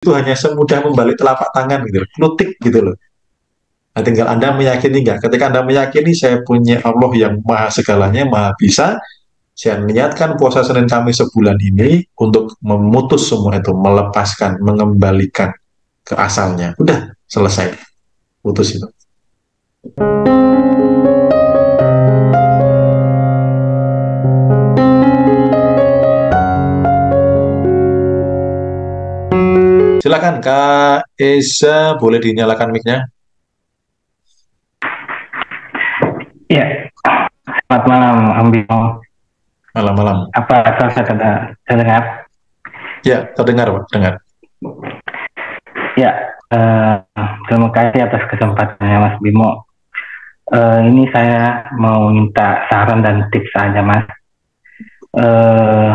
itu hanya semudah membalik telapak tangan gitu, klutik gitu loh. Nah, tinggal Anda meyakini nggak? Ketika Anda meyakini saya punya Allah yang maha segalanya, maha bisa, saya niatkan puasa Senin Kamis sebulan ini untuk memutus semua itu, melepaskan, mengembalikan ke asalnya. Udah, selesai. Putus itu. Silakan Kak Esa, boleh dinyalakan mic-nya? Ya, selamat malam, Ambino. Malam-malam. Apa saya terdengar? Ya, terdengar Pak, dengar. Ya, terima kasih atas kesempatannya, Mas Bimo. Ini saya mau minta saran dan tips saja, Mas. Eh,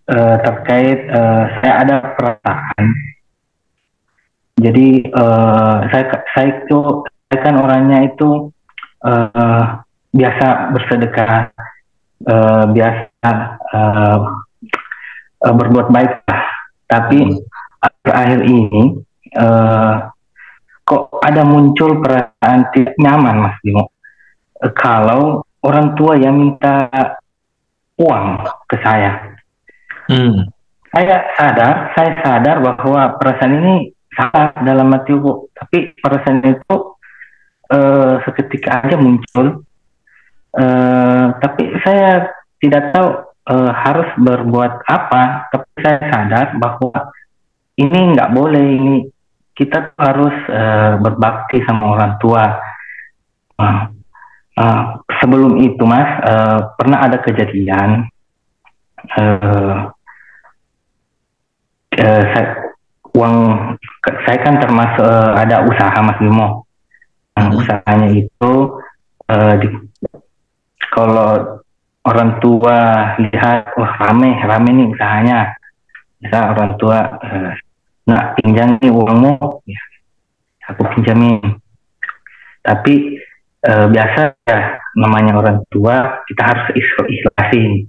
Terkait saya ada perasaan. Jadi saya kan orangnya itu eh, biasa bersedekah, biasa eh, berbuat baik, tapi akhir-akhir ini eh, kok ada muncul perasaan tidak nyaman, Mas Bimo, kalau orang tua yang minta uang ke saya. Hmm. Saya sadar bahwa perasaan ini salah dalam hatiku, tapi perasaan itu seketika aja muncul. Tapi saya tidak tahu harus berbuat apa. Tapi saya sadar bahwa ini nggak boleh. Ini kita tuh harus berbakti sama orang tua. Nah, sebelum itu, Mas, pernah ada kejadian. Uh, Uang saya kan termasuk ada usaha, Mas Bimo. Usahanya itu di, kalau orang tua lihat, wah rame nih usahanya, bisa orang tua nggak pinjam nih uangmu, ya, aku pinjamin. Tapi biasa ya, namanya orang tua kita harus ikhlasin.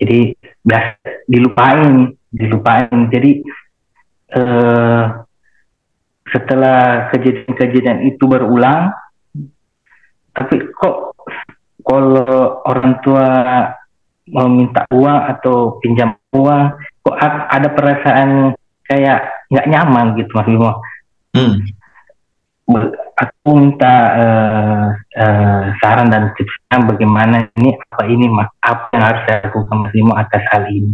Jadi biasa dilupain. Jadi setelah kejadian-kejadian itu berulang, tapi kok kalau orang tua mau minta uang atau pinjam uang, kok ada perasaan kayak nggak nyaman gitu, Mas Bimo. Aku minta saran dan tipsnya bagaimana apa yang harus saya lakukan, Mas Bimo, atas hal ini.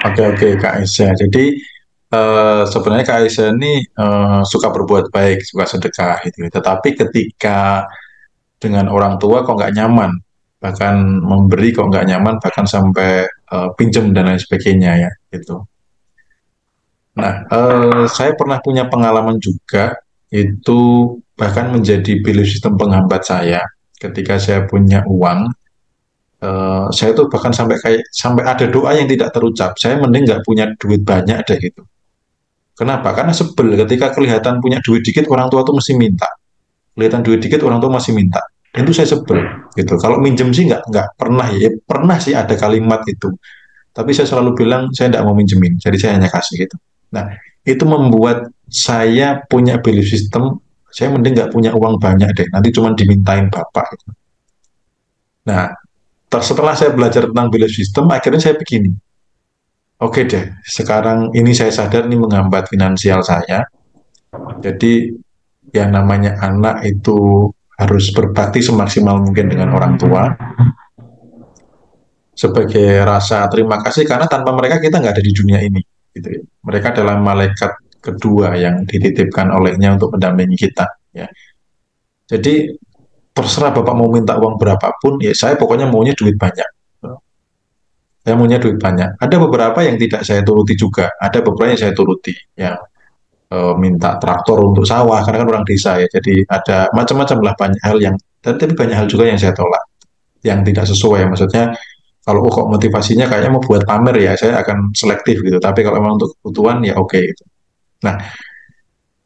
Oke, Kak Aisyah. Jadi sebenarnya Kak Aisyah ini suka berbuat baik, suka sedekah gitu. Tetapi ketika dengan orang tua kok nggak nyaman, bahkan memberi kok nggak nyaman, bahkan sampai pinjam dan lain sebagainya ya gitu. Nah, saya pernah punya pengalaman juga, itu bahkan menjadi belief system penghambat saya. Ketika saya punya uang, saya tuh bahkan sampai ada doa yang tidak terucap. Saya mending nggak punya duit banyak deh gitu. Kenapa? Karena sebel ketika kelihatan punya duit dikit orang tua tuh mesti minta. Kelihatan duit dikit orang tua masih minta. Dan itu saya sebel gitu. Kalau minjem sih nggak pernah ya. Pernah sih ada kalimat itu. Tapi saya selalu bilang saya nggak mau minjemin. Jadi saya hanya kasih gitu. Nah, itu membuat saya punya belief system. Saya mending nggak punya uang banyak deh. Nanti cuma dimintain bapak. Gitu. Nah, setelah saya belajar tentang belief system, akhirnya saya begini. Oke deh, sekarang ini saya sadar ini menghambat finansial saya. Jadi yang namanya anak itu harus berbakti semaksimal mungkin dengan orang tua sebagai rasa terima kasih karena tanpa mereka kita nggak ada di dunia ini. Gitu ya. Mereka adalah malaikat kedua yang dititipkan olehnya untuk mendampingi kita. Ya. Jadi terserah Bapak mau minta uang berapapun, ya saya pokoknya maunya duit banyak. Saya maunya duit banyak. Ada beberapa yang tidak saya turuti juga. Ada beberapa yang saya turuti. Ya, minta traktor untuk sawah karena kan orang desa ya. Jadi ada macam-macam lah banyak hal yang tapi banyak hal juga yang saya tolak. Yang tidak sesuai. Maksudnya kalau kok motivasinya kayaknya mau buat pamer ya, saya akan selektif gitu. Tapi kalau memang untuk kebutuhan ya oke gitu. Nah,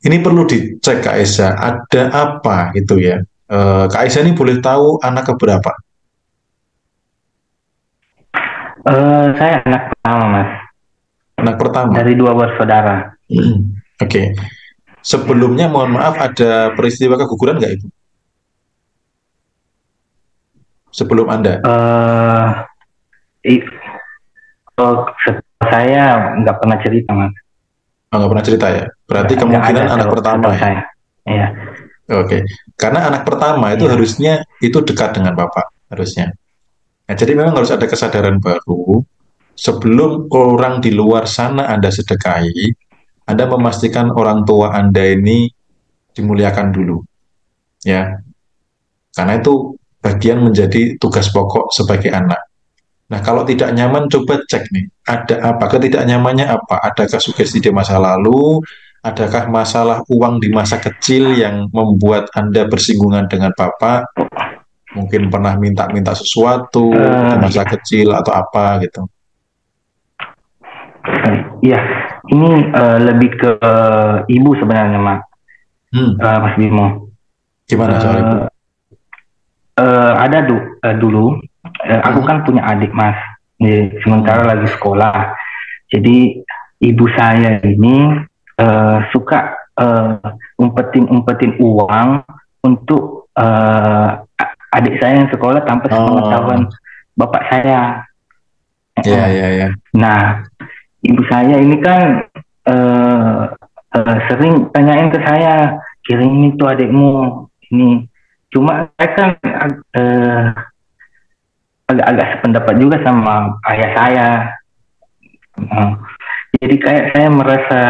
ini perlu dicek Kak Esa, ada apa gitu ya. Kak Esa ini boleh tahu anak keberapa? Saya anak pertama, Mas, Anak pertama. dari dua bersaudara. Oke. Sebelumnya mohon maaf ada peristiwa keguguran nggak Ibu? Sebelum Anda? Eh, i- Kalau setahu saya nggak pernah cerita, Mas. Oh, nggak pernah cerita ya? Berarti Nggak ada kemungkinan anak pertama setahu ya? saya. Iya. Oke. Karena anak pertama itu Iya. harusnya itu dekat dengan Bapak, harusnya. Nah, jadi memang harus ada kesadaran baru sebelum orang di luar sana Anda sedekahi, Anda memastikan orang tua Anda ini dimuliakan dulu, ya. Karena itu bagian menjadi tugas pokok sebagai anak. Nah, kalau tidak nyaman, coba cek nih, ada apa? Ketidaknyamannya apa? Adakah sugesti di masa lalu? Adakah masalah uang di masa kecil yang membuat Anda bersinggungan dengan Bapak? Mungkin pernah minta-minta sesuatu di Iya. masa kecil atau apa gitu. Iya. Ini lebih ke ibu sebenarnya, Mas. Hmm, Mas Bimo. gimana soal Ibu? Eh, ada dulu. Aku Hmm, kan punya adik, Mas. Sementara hmm, lagi sekolah. Jadi ibu saya ini suka umpetin uang untuk adik saya yang sekolah tanpa oh, sepengetahuan bapak saya. ya, ya, ya. Nah, ibu saya ini kan eh, sering tanyain ke saya, kirimin tuh adikmu ini. Cuma saya kan eh, agak-agak sependapat juga sama ayah saya. Eh, jadi kayak saya merasa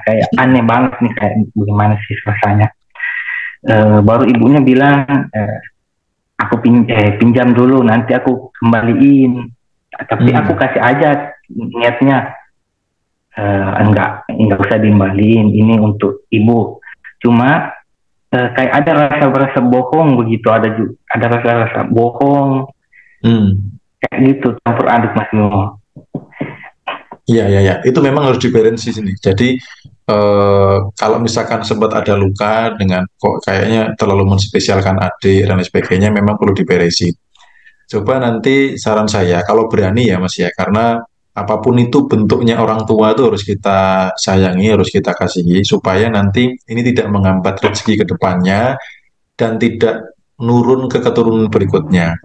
kayak aneh banget nih, kayak bagaimana sih rasanya. Baru ibunya bilang, pinjam dulu, nanti aku kembaliin. Tapi aku Hmm, kasih aja niatnya, enggak usah diembaliin, ini untuk ibu. Cuma kayak ada rasa-rasa bohong begitu, ada rasa-rasa bohong hmm. kayak gitu, campur aduk, Mas Bimo. Iya, iya, iya. Itu memang harus diberesin sih sini. Jadi kalau misalkan sempat ada luka dengan kok kayaknya terlalu menspesialkan adik dan lain sebagainya, memang perlu diberesin. Coba nanti saran saya, kalau berani ya Mas ya, karena apapun itu bentuknya orang tua itu harus kita sayangi, harus kita kasihi, supaya nanti ini tidak menghambat rezeki ke depannya dan tidak nurun ke keturunan berikutnya.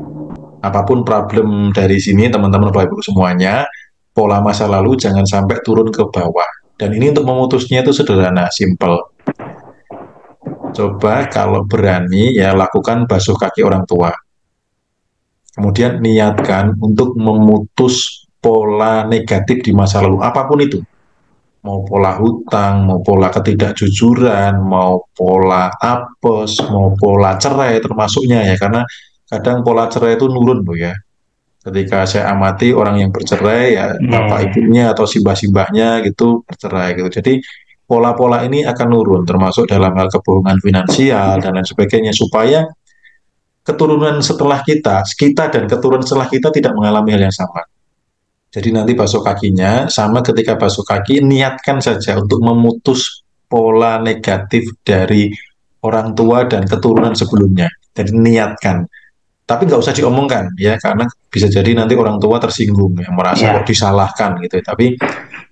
Apapun problem dari sini, teman-teman Bapak Ibu semuanya, pola masa lalu jangan sampai turun ke bawah. Dan ini untuk memutusnya itu sederhana, simple. Coba kalau berani ya lakukan basuh kaki orang tua. Kemudian niatkan untuk memutus pola negatif di masa lalu, apapun itu. Mau pola hutang, mau pola ketidakjujuran, mau pola apes, mau pola cerai termasuknya ya. Karena kadang pola cerai itu nurun loh ya. Ketika saya amati orang yang bercerai ya bapak Yeah. ibunya atau simbah-simbahnya gitu bercerai gitu. Jadi pola-pola ini akan nurun termasuk dalam hal kebohongan finansial dan lain sebagainya supaya keturunan setelah kita dan keturunan setelah kita tidak mengalami hal yang sama. Jadi nanti basuh kakinya sama ketika basuh kaki niatkan saja untuk memutus pola negatif dari orang tua dan keturunan sebelumnya. Jadi niatkan tapi nggak usah diomongkan ya karena bisa jadi nanti orang tua tersinggung yang merasa kok Ya. disalahkan gitu tapi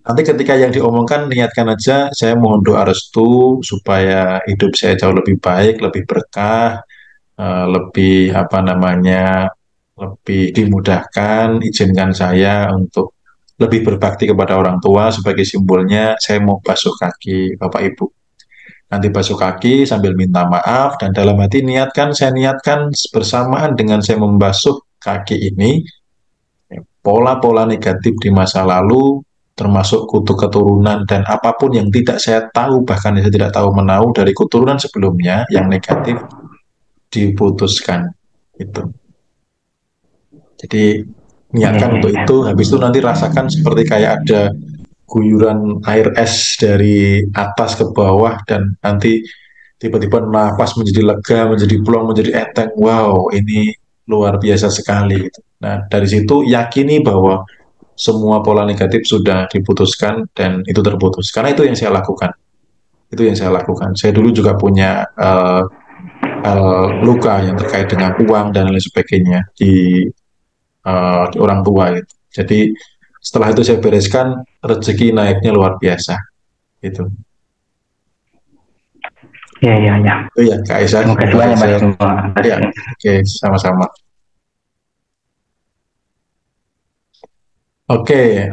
nanti ketika yang diomongkan niatkan aja saya mohon doa restu supaya hidup saya jauh lebih baik lebih berkah lebih apa namanya lebih dimudahkan izinkan saya untuk lebih berbakti kepada orang tua sebagai simbolnya saya mau basuh kaki Bapak Ibu nanti basuh kaki sambil minta maaf dan dalam hati niatkan saya niatkan bersamaan dengan saya membasuh kaki ini pola-pola negatif di masa lalu termasuk kutu keturunan dan apapun yang tidak saya tahu bahkan saya tidak tahu menahu dari keturunan sebelumnya yang negatif diputuskan itu jadi Ya, niatkan ya, untuk ya. itu habis itu nanti rasakan seperti kayak ada guyuran air es dari atas ke bawah dan nanti tiba-tiba nafas menjadi lega, menjadi plong, menjadi enteng. Wow, ini luar biasa sekali. Nah, dari situ yakini bahwa semua pola negatif sudah diputuskan dan itu terputus. Karena itu yang saya lakukan. Itu yang saya lakukan. Saya dulu juga punya hal luka yang terkait dengan uang dan lain sebagainya. di orang tua gitu. Jadi setelah itu saya bereskan, rezeki naiknya luar biasa gitu. Iya, iya, iya. Itu ya Kak Aisyah Terima yang kasih bisa banyak, Mas. saya. Terima Ya, kasih. oke, sama-sama. Oke,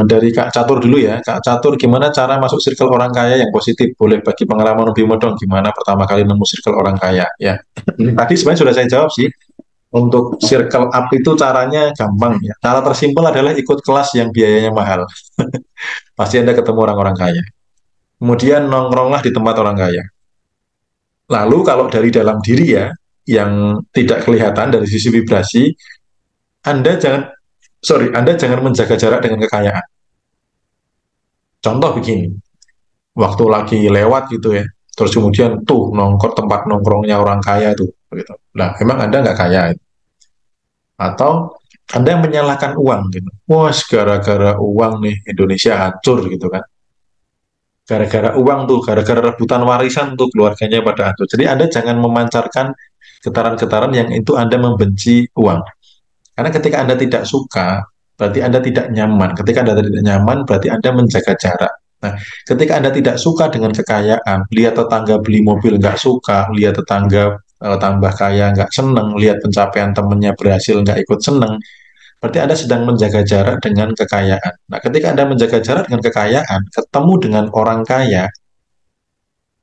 dari Kak Catur dulu ya. Kak Catur, gimana cara masuk circle orang kaya yang positif? Boleh bagi pengalaman lebih dong, gimana pertama kali nemu circle orang kaya? Ya, tadi sebenarnya sudah saya jawab sih. Untuk circle up itu caranya gampang ya. Cara tersimpel adalah ikut kelas yang biayanya mahal. Pasti Anda ketemu orang-orang kaya. Kemudian nongkronglah di tempat orang kaya. Lalu kalau dari dalam diri ya, yang tidak kelihatan dari sisi vibrasi, Anda jangan, sorry, Anda jangan menjaga jarak dengan kekayaan. Contoh begini, waktu lagi lewat gitu ya, terus kemudian tuh nongkrong tempat nongkrongnya orang kaya tuh, gitu. Nah, emang Anda nggak kaya, atau Anda menyalahkan uang gitu. Wah, gara-gara uang nih Indonesia hancur gitu kan. Gara-gara uang tuh, gara-gara rebutan warisan tuh keluarganya pada hancur. Jadi Anda jangan memancarkan getaran-getaran yang itu Anda membenci uang. Karena ketika Anda tidak suka, berarti Anda tidak nyaman. Ketika Anda tidak nyaman, berarti Anda menjaga jarak. Nah, ketika Anda tidak suka dengan kekayaan, lihat tetangga beli mobil nggak suka, lihat tetangga tambah kaya nggak seneng, lihat pencapaian temennya berhasil nggak ikut seneng, berarti Anda sedang menjaga jarak dengan kekayaan. Nah, ketika Anda menjaga jarak dengan kekayaan, ketemu dengan orang kaya,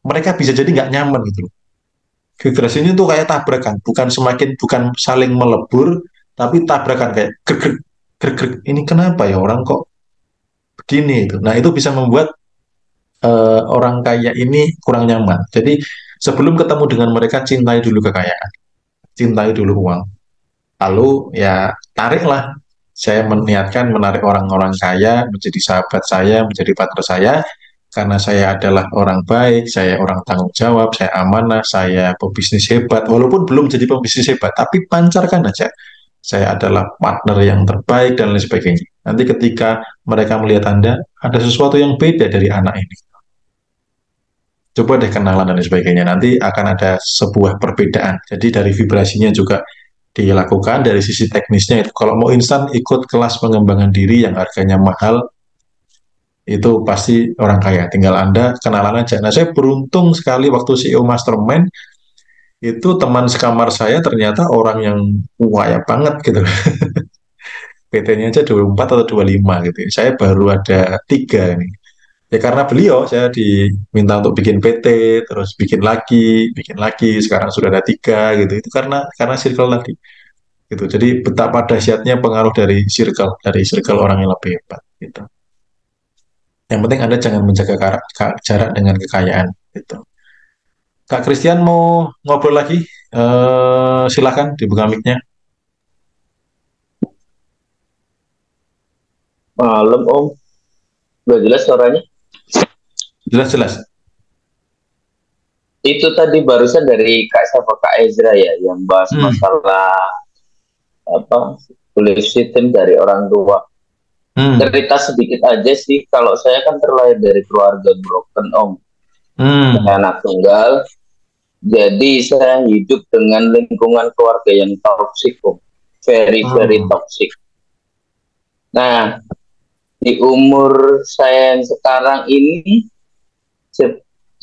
mereka bisa jadi nggak nyaman gitu loh. Vibrasinya tuh kayak tabrakan, bukan saling melebur, tapi tabrakan kayak greg greg greg. Ini kenapa ya orang kok begini itu? Nah, itu bisa membuat orang kaya ini kurang nyaman. Jadi sebelum ketemu dengan mereka, cintai dulu kekayaan, cintai dulu uang. Lalu ya tariklah. Saya meniatkan menarik orang-orang kaya menjadi sahabat saya, menjadi partner saya, karena saya adalah orang baik, saya orang tanggung jawab, saya amanah, saya pebisnis hebat. Walaupun belum jadi pebisnis hebat, tapi pancarkan aja. Saya adalah partner yang terbaik dan lain sebagainya. Nanti ketika mereka melihat Anda, ada sesuatu yang beda dari anak ini. Coba deh kenalan dan lain sebagainya. Nanti akan ada sebuah perbedaan. Jadi dari vibrasinya juga dilakukan, dari sisi teknisnya itu. Kalau mau instan, ikut kelas pengembangan diri yang harganya mahal, itu pasti orang kaya. Tinggal Anda kenalan aja. Nah, saya beruntung sekali waktu CEO Mastermind, itu teman sekamar saya ternyata orang yang kaya banget gitu. PT-nya aja 24 atau 25 gitu. Saya baru ada 3 nih. Ya karena beliau, saya diminta untuk bikin PT, terus bikin lagi, sekarang sudah ada 3 gitu. Itu karena circle tadi. Gitu. Jadi betapa dahsyatnya pengaruh dari circle orang yang lebih hebat. Gitu. Yang penting Anda jangan menjaga jarak dengan kekayaan. Gitu. Kak Christian mau ngobrol lagi? Silakan dibuka mic-nya. Malam Om, udah jelas suaranya. Jelas-jelas. Itu tadi barusan dari Kak siapa Kak Ezra ya, yang bahas masalah apa belief system dari orang tua. Cerita sedikit aja sih, kalau saya kan terlahir dari keluarga broken Om, anak tunggal. Jadi saya hidup dengan lingkungan keluarga yang toxic Om, very toxic. Nah, di umur saya yang sekarang ini,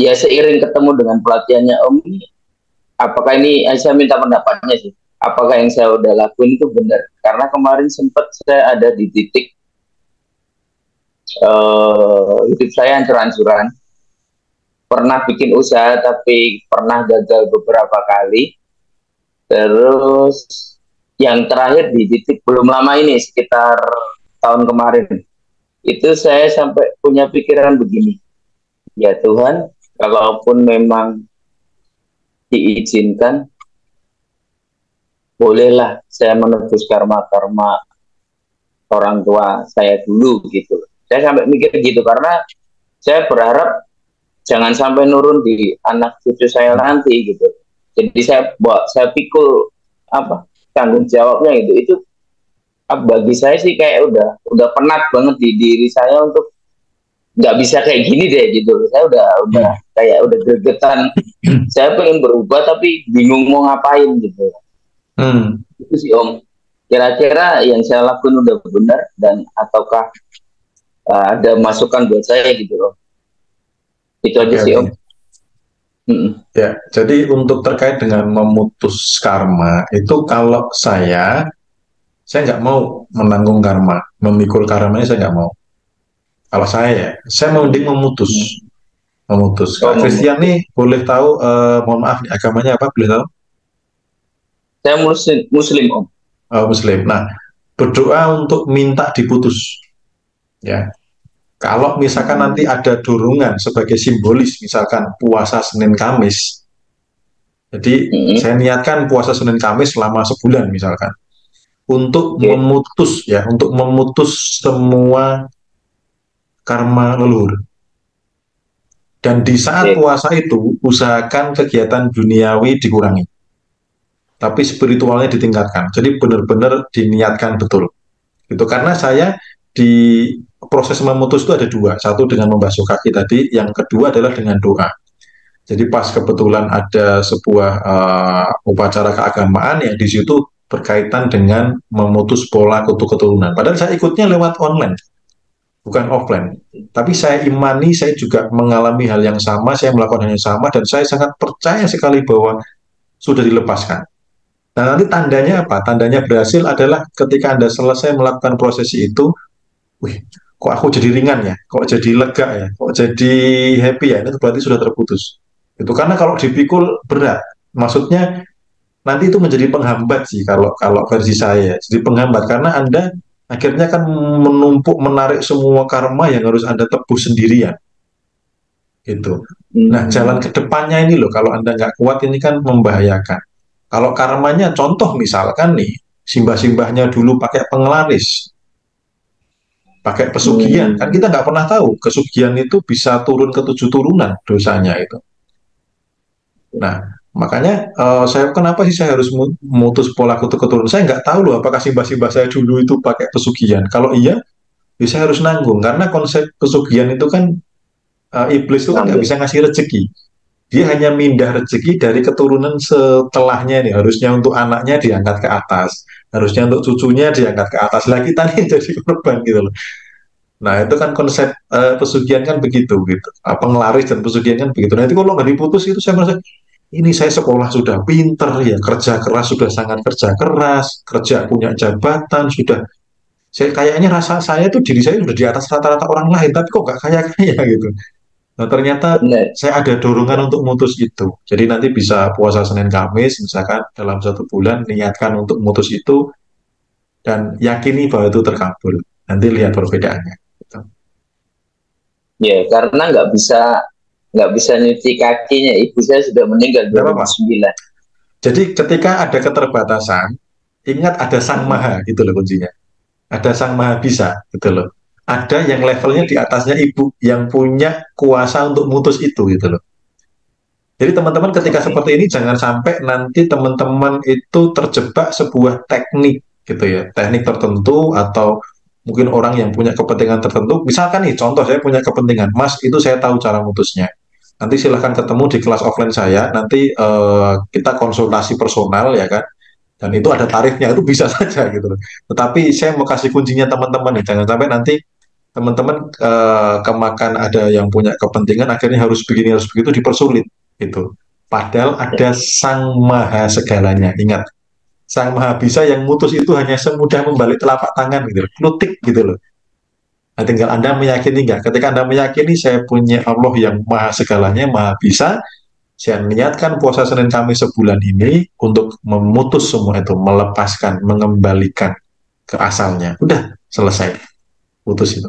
ya seiring ketemu dengan pelatihannya Om ini, apakah ini, saya minta pendapatnya sih, apakah yang saya udah lakuin itu benar? Karena kemarin sempat saya ada di titik hidup saya hancur-hancuran, pernah bikin usaha tapi pernah gagal beberapa kali, terus yang terakhir di titik belum lama ini, sekitar tahun kemarin, itu saya sampai punya pikiran begini, ya Tuhan, kalaupun memang diizinkan, bolehlah saya menebus karma-karma orang tua saya dulu gitu. Saya sampai mikir gitu karena saya berharap jangan sampai nurun di anak cucu saya nanti gitu. Jadi saya pikul tanggung jawabnya gitu. Itu bagi saya sih kayak udah penat banget di diri saya untuk nggak bisa kayak gini deh gitu. Saya udah kayak udah gregetan. Saya pengen berubah tapi bingung mau ngapain gitu. Itu sih Om. kira-kira yang saya lakukan udah benar dan ataukah ada masukan buat saya gitu loh. Itu aja sih Om. Ya, jadi untuk terkait dengan memutus karma itu kalau saya nggak mau menanggung karma, memikul karmanya saya nggak mau. Kalau saya mending memutus. Kak Christian nih boleh tahu, mohon maaf nih, agamanya apa? Boleh tahu? Saya Muslim Om. Muslim. Nah, berdoa untuk minta diputus. Ya, kalau misalkan nanti ada dorongan sebagai simbolis, misalkan puasa Senin Kamis, jadi saya niatkan puasa Senin Kamis selama sebulan misalkan, untuk memutus semua karma leluhur. Dan di saat puasa itu, usahakan kegiatan duniawi dikurangi, tapi spiritualnya ditingkatkan. Jadi benar-benar diniatkan betul. Itu karena saya di proses memutus itu ada dua, satu dengan membasuh kaki tadi, yang kedua adalah dengan doa. Jadi pas kebetulan ada sebuah upacara keagamaan yang di situ berkaitan dengan memutus pola kutu keturunan. Padahal saya ikutnya lewat online, bukan offline. Tapi saya imani, saya juga mengalami hal yang sama, saya melakukan hal yang sama, dan saya sangat percaya sekali bahwa sudah dilepaskan. Nah, nanti tandanya apa? Tandanya berhasil adalah ketika Anda selesai melakukan prosesi itu, wih, kok aku jadi ringan ya, kok jadi lega ya, kok jadi happy ya, itu berarti sudah terputus. Itu karena kalau dipikul berat, maksudnya nanti itu menjadi penghambat sih kalau kalau versi saya. Jadi penghambat karena Anda akhirnya kan menumpuk, menarik semua karma yang harus Anda tebus sendirian. Gitu. Nah, jalan ke depannya ini loh, kalau Anda nggak kuat ini kan membahayakan. Kalau karmanya, contoh misalkan nih, simbah-simbahnya dulu pakai penglaris, pakai pesugihan, kan kita nggak pernah tahu kesugihan itu bisa turun ke 7 turunan dosanya itu. Nah, makanya saya kenapa sih saya harus memutus pola kutu keturunan? Saya nggak tahu loh apakah simbah-simbah saya dulu itu pakai pesugihan. Kalau iya, ya saya harus nanggung karena konsep pesugihan itu kan iblis itu kan nggak bisa ngasih rezeki. Dia hanya mindah rezeki dari keturunan setelahnya nih. Harusnya untuk anaknya diangkat ke atas, harusnya untuk cucunya diangkat ke atas. Lah kita nih jadi korban gitu loh. Nah itu kan konsep pesugihan kan begitu gitu. Penglaris dan pesugihan kan begitu. Nah itu kalau nggak diputus itu saya merasa ini saya sekolah sudah pinter ya, kerja keras sudah sangat kerja keras, kerja punya jabatan sudah. Saya kayaknya rasa saya tuh diri saya sudah di atas rata-rata orang lain, tapi kok nggak kaya-kaya gitu. Nah, ternyata saya ada dorongan untuk mutus itu. Jadi nanti bisa puasa Senin Kamis, misalkan dalam 1 bulan, niatkan untuk mutus itu, dan yakini bahwa itu terkabul. Nanti lihat perbedaannya. Gitu. Ya, karena nggak bisa nyuci kakinya. Ibu saya sudah meninggal 2009. Jadi ketika ada keterbatasan, ingat ada Sang Maha, gitu loh kuncinya. Ada Sang Maha Bisa, gitu loh. Ada yang levelnya di atasnya ibu yang punya kuasa untuk mutus itu gitu loh. Jadi teman-teman ketika seperti ini jangan sampai nanti teman-teman itu terjebak sebuah teknik gitu ya, teknik tertentu atau mungkin orang yang punya kepentingan tertentu. Misalkan nih contoh saya punya kepentingan, Mas itu saya tahu cara mutusnya. Nanti silahkan ketemu di kelas offline saya, nanti kita konsultasi personal ya kan. Dan itu ada tarifnya, itu bisa saja gitu loh. Tetapi saya mau kasih kuncinya teman-teman nih, jangan sampai nanti teman-teman kemakan ada yang punya kepentingan akhirnya harus begini harus begitu dipersulit itu. Padahal ada Sang Maha segalanya. Ingat, Sang Maha Bisa yang mutus itu hanya semudah membalik telapak tangan gitu, klutik gitu loh. Nah, tinggal Anda meyakini nggak? Ketika Anda meyakini saya punya Allah yang Maha segalanya, Maha Bisa, saya niatkan puasa Senin Kamis sebulan ini untuk memutus semua itu, melepaskan, mengembalikan ke asalnya. Udah selesai, putus itu.